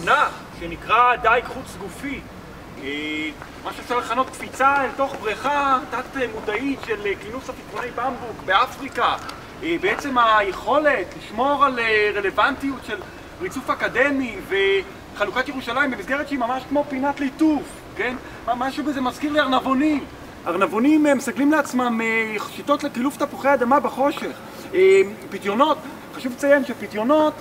מונח שנקרא דייג חוץ גופי. מה שאפשר לכנות קפיצה אל תוך בריכה תת-מודעית של כינוס עפיפוני במבוק באפריקה. בעצם היכולת לשמור על רלוונטיות של ריצוף אקדמי וחלוקת ירושלים במסגרת שהיא ממש כמו פינת ליטוף, כן? משהו בזה מזכיר לי ארנבונים. ארנבונים מסגלים לעצמם שיטות לקילוף תפוחי אדמה בחושך. פיתיונות, חשוב לציין שפיתיונות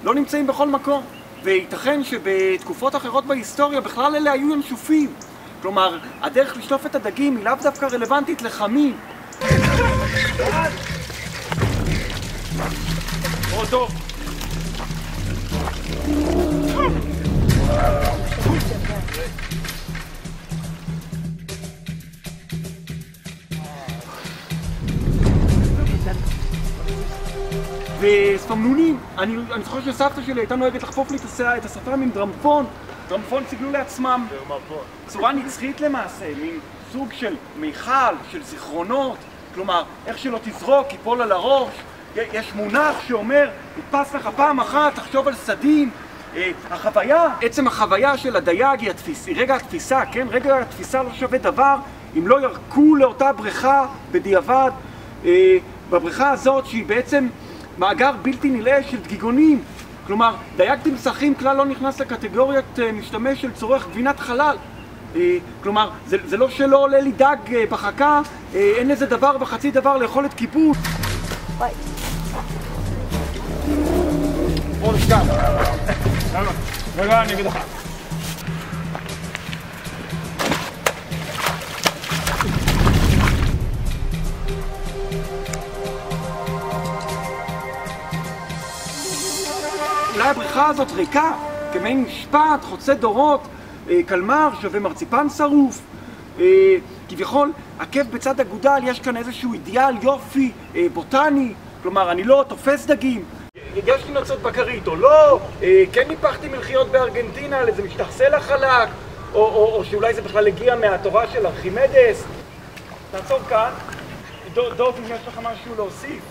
לא נמצאים בכל מקום, וייתכן שבתקופות אחרות בהיסטוריה בכלל אלה היו ינשופים. כלומר, הדרך לשלוף את הדגים היא לאו דווקא רלוונטית לחמים. טוב. וספמנונים, אני זוכר שסבתא שלי הייתה נוהגת לחפוף לי את השפם עם דרמפון. דרמפון סיגלו לעצמם צורה נצחית למעשה, מין סוג של מיכל, של זיכרונות. כלומר, איך שלא תזרוק, ייפול על הראש. יש מונח שאומר, נתפס לך פעם אחת, תחשוב על סדין. עצם החוויה של הדייג היא רגע התפיסה, כן? רגע התפיסה לא שווה דבר אם לא ירקו לאותה בריכה בדיעבד. בבריכה הזאת שהיא בעצם מאגר בלתי נלאה של דגיגונים. כלומר, דייג תמסכים כלל לא נכנס לקטגוריית משתמש של צורך גבינת חלל. כלומר, זה לא שלא עולה לי דג בחכה, אין לזה דבר וחצי דבר ליכולת כיבוד. ביי. בוא נשכב. רגע, אני אגיד לך. אולי הבריכה הזאת ריקה, כמעין משפט, חוצה דורות, קלמר שווה מרציפן שרוף. כביכול, עקב בצד אגודל, יש כאן איזשהו אידיאל יופי בוטני. כלומר, אני לא תופס דגים. יש לי נוצות בקרית או לא, כן ניפחתי מלחיות בארגנטינה על איזה משטח סלע חלק, או שאולי זה בכלל הגיע מהתורה של ארכימדס. תעצור כאן. דוב, אם יש לך משהו להוסיף.